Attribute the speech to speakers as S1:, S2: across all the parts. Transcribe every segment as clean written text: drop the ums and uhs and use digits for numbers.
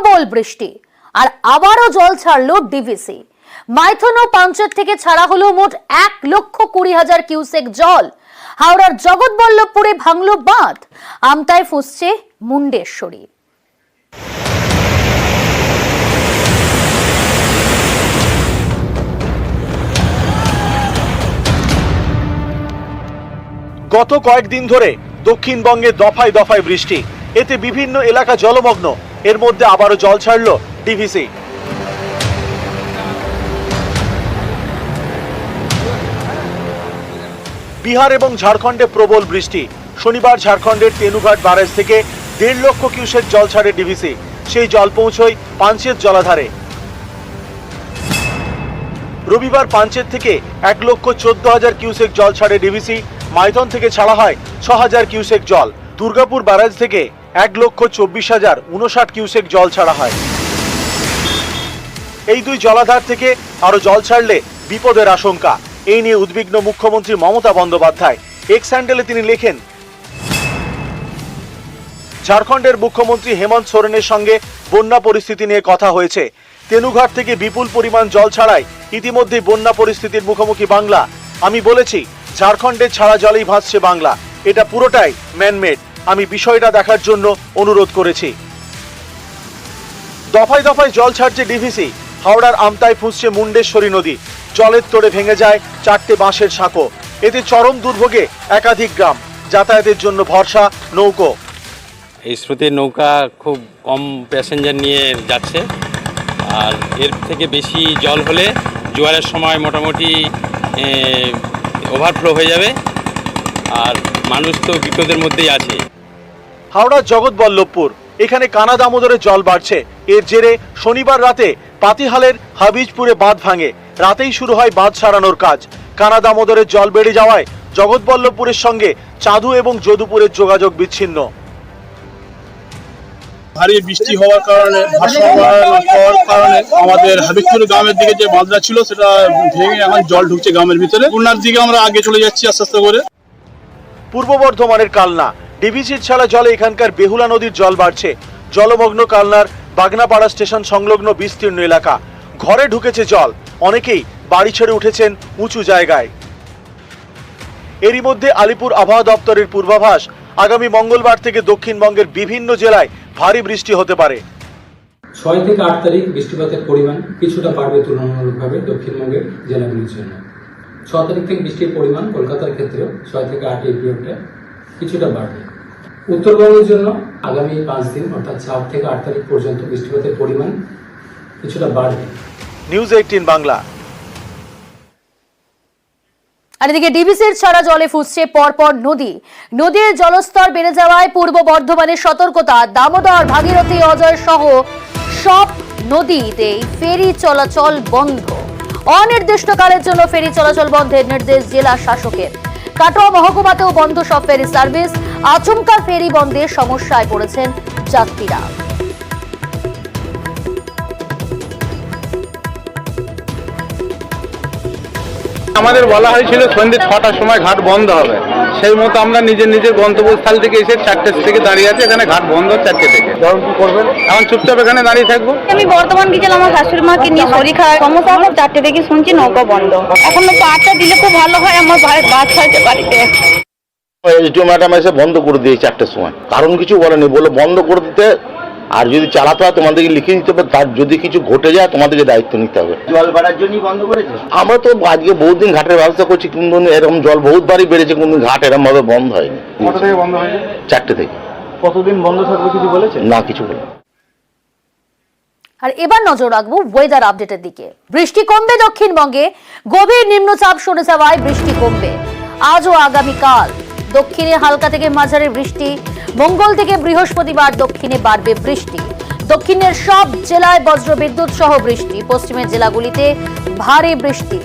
S1: প্রবল বৃষ্টি আর আবারও জল ছাড়লো ডিভিসি। মাইথন ও পাঞ্চেত থেকে ছাড়া হলো মোট 1,20,000 কিউসেক জল। হাওড়ার জগৎবল্লভপুরে ভাঙলো বাঁধ, আমতায় ফুঁসছে মুন্ডেশ্বরী।
S2: গত কয়েকদিন ধরে দক্ষিণবঙ্গে দফায় দফায় বৃষ্টি, এতে বিভিন্ন এলাকা জলমগ্ন। এর মধ্যে আবারও জল ছাড়ল ডিভিসি। বিহার এবং ঝাড়খণ্ডে প্রবল বৃষ্টি। শনিবার ঝাড়খণ্ডের তেনুঘাট ব্যারেজ থেকে 1.5 লক্ষ কিউসেক জল ছাড়ে ডিভিসি। সেই জল পৌঁছয় পাঞ্চেত জলাধারে। রবিবার পাঞ্চেত থেকে 1,14,000 কিউসেক জল ছাড়ে ডিভিসি। মাইথন থেকে ছাড়া হয় 6,000 কিউসেক জল। দুর্গাপুর ব্যারেজ থেকে 1,24,059 কিউসেক জল ছাড়া হয়। এই দুই জলাধার থেকে আরো জল ছাড়লে বিপদের আশঙ্কা। এই নিয়ে উদ্বিগ্ন মুখ্যমন্ত্রী মমতা বন্দ্যোপাধ্যায়। এক্স হ্যান্ডেলে তিনি লেখেন, ঝাড়খণ্ডের মুখ্যমন্ত্রী হেমন্ত সোরেনের সঙ্গে বন্যা পরিস্থিতি নিয়ে কথা হয়েছে। তেনুঘাট থেকে বিপুল পরিমাণ জল ছাড়ায় ইতিমধ্যে বন্যা পরিস্থিতির মুখোমুখি বাংলা। আমি বলেছি, ঝাড়খণ্ডের ছাড়া জলেই ভাসছে বাংলা, এটা পুরোটাই ম্যানমেড। আমি বিষয়টা দেখার জন্য অনুরোধ করেছি। দফায় দফায় জল ছাড়ছে ডিভিসি। হাওড়ার আমতায় ফুঁসছে মুন্ডেশ্বরী নদী। জলের তোড়ে ভেঙে যায় 4টে বাঁশের সাঁকো। এতে চরম দুর্ভোগে একাধিক গ্রাম। যাতায়াতের জন্য ভরসা নৌকো।
S3: এই স্রোতের নৌকা খুব কম প্যাসেঞ্জার নিয়ে যাচ্ছে, আর এর থেকে বেশি জল হলে জোয়ারের সময় মোটামুটি ওভারফ্লো হয়ে যাবে, আর মানুষ তো বিপদের মধ্যেই আছে।
S2: হাওড়ার জগৎবল্লভপুর, এখানে কানা দামোদরে জল বাড়ছে। এর জেরে শনিবার রাতে পাতিহালের হাবিজপুরে বাঁধ ভাঙে। রাতেই শুরু হয় বাঁধ সারানোর কাজ। কানা দামোদরের জল বেড়ে যাওয়ায় জগৎবল্লভপুরের সঙ্গে চাঁদু এবং যদুপুরের যোগাযোগ বিচ্ছিন্ন।
S4: ভারী বৃষ্টি হওয়ার কারণে আমাদের হাবিবপুর গ্রামের দিকে যে বাঁধটা ছিল সেটা ভেঙে এখন জল ঢুকছে গ্রামের ভিতরে। বন্যার দিকে আমরা আগে চলে যাচ্ছি আস্তে আস্তে করে।
S2: পূর্ব বর্ধমানের কালনা, ডিভিসির ছাড়া জলে এখানকার বেহুলা নদীর জল বাড়ছে। জলমগ্ন কালনার বাগনাপাড়া স্টেশন সংলগ্ন বিস্তীর্ণ এলাকা। ঘরে ঢুকেছে জল, অনেকেই বাড়ি ছেড়ে উঠেছেন উঁচু জায়গায়। এরই মধ্যে আলিপুর আবহাওয়া দপ্তরের পূর্বাভাস, আগামী মঙ্গলবার থেকে দক্ষিণবঙ্গের বিভিন্ন জেলায় ভারী বৃষ্টি হতে পারে।
S5: 6 থেকে 8 তারিখ বৃষ্টিপাতের পরিমাণ কিছুটা বাড়বে তুলনামূলকভাবে দক্ষিণবঙ্গের জেলাগুলির জন্য। 6 তারিখ থেকে বৃষ্টির পরিমাণ কলকাতার ক্ষেত্রেও 6 থেকে 8 এই পিরিয়ডটা কিছুটা বাড়বে। উত্তরবঙ্গের জন্য আগামী 5 দিন অর্থাৎ 4 থেকে 8 তারিখ পর্যন্ত বৃষ্টিপাতের পরিমাণ কিছুটা বাড়বে।
S2: নিউজ 18 বাংলা।
S1: আর এদিকে ডিভিসির ছাড়া জলে ফুঁসছে পরপর নদী। নদীর জলস্তর বেড়ে যাওয়ায় পূর্ব বর্ধমানের সতর্কতা। দামোদর, ভাগীরথী, অজয় সহ সব নদীতেই ফেরি চলাচল বন্ধ। অনির্দিষ্টকালের জন্য ফেরি চলাচল বন্ধের নির্দেশ জেলা শাসকের। কাটোয়া মহকুমাতেও বন্ধ সব ফেরি সার্ভিস। আচমকা ফেরি বন্ধে সমস্যায় পড়েছেন যাত্রীরা।
S6: আমাদের বলা হয়েছিল সন্ধ্যে 6টার সময় ঘাট বন্ধ হবে। সেই মতো আমরা নিজের গন্তব্যস্থল থেকে এসে 4টে থেকে দাঁড়িয়ে আছি। এখানে ঘাট বন্ধ 4টে থেকে। কি করবেন? এখন চুপচাপ এখানে দাঁড়িয়ে থাকবো।
S7: আমি বর্তমান গেছিলাম আমার শাশুড়ি মাকে নিয়ে, শরীর খারাপ সমস্যা হলো। 4টে থেকে শুনছি নৌকা বন্ধ। এখন তো 8টা দিলে খুব ভালো হয়, আমার বাচ্চা আছে বাড়িতে।
S8: এসডিও ম্যাডাম এসে বন্ধ করে দিয়েছে 4টার সময়। কারণ কিছু বলেনি, বলে বন্ধ করে দিতে, আর যদি চালাতে হয় তোমাদেরকে লিখে দিতে হবে, তার যদি কিছু ঘটে যায় তোমাদেরকে দায়িত্ব নিতে হবে।
S9: জল বাড়ার জন্যই বন্ধ করেছে।
S8: আমরা তো আজকে বহুত দিন ঘাটের ব্যবস্থা করছি, কিন্তু এরকম জল বহুতবারই বেড়েছে, কিন্তু ঘাট এরকম ভাবে বন্ধ হয়নি।
S6: কত থেকে বন্ধ হয়েছে?
S8: 4টে থেকে।
S9: কতদিন বন্ধ থাকবে কিছু বলেছে?
S8: না, কিছু বলে।
S1: আর এবার নজর রাখবো ওয়েদার আপডেটের দিকে। বৃষ্টি কমবে দক্ষিণবঙ্গে। গভীর নিম্নচাপ সরে যাওয়ায় বৃষ্টি কমবে আজ ও আগামীকাল। দক্ষিণে হালকা থেকে মাঝারি বৃষ্টি। মঙ্গল থেকে বৃহস্পতিবার দক্ষিণে বাড়বে বৃষ্টি। দক্ষিণের সব জেলায় বজ্রবিদ্যুৎ সহ বৃষ্টি। পশ্চিমের জেলাগুলিতে ভারী বৃষ্টি।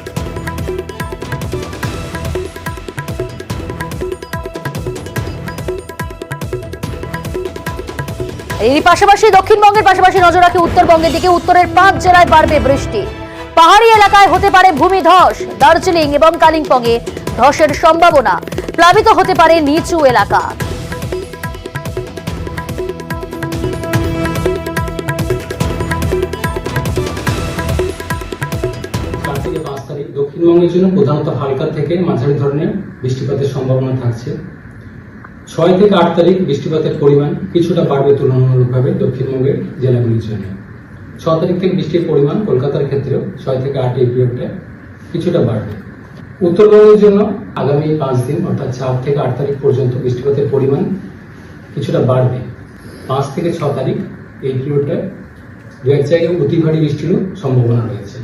S1: এরই পাশাপাশি দক্ষিণবঙ্গের পাশাপাশি নজর রাখি উত্তরবঙ্গের দিকে। উত্তরের 5 জেলায় বাড়বে বৃষ্টি। পাহাড়ি এলাকায় হতে পারে ভূমিধস। দার্জিলিং এবং কালিম্পংয়ে ধসের সম্ভাবনা। প্লাবিত হতে পারে নিচু এলাকা।
S5: জন্য প্রধানত হালকা থেকে মাঝারি ধরনের বৃষ্টিপাতের সম্ভাবনা থাকছে। 6 থেকে 8 তারিখ বৃষ্টিপাতের পরিমাণ কিছুটা বাড়বে তুলনামূলকভাবে দক্ষিণবঙ্গের জেলাগুলির জন্য। 6 তারিখ থেকে বৃষ্টির পরিমাণ কলকাতার ক্ষেত্রেও 6 থেকে 8 এই পিরিয়ডটা কিছুটা বাড়বে। উত্তরবঙ্গের জন্য আগামী 5 দিন অর্থাৎ 4 থেকে 8 তারিখ পর্যন্ত বৃষ্টিপাতের পরিমাণ কিছুটা বাড়বে। 5 থেকে 6 তারিখ এই পিরিয়ডটা দু এক জায়গায় অতি ভারী বৃষ্টিরও সম্ভাবনা রয়েছে।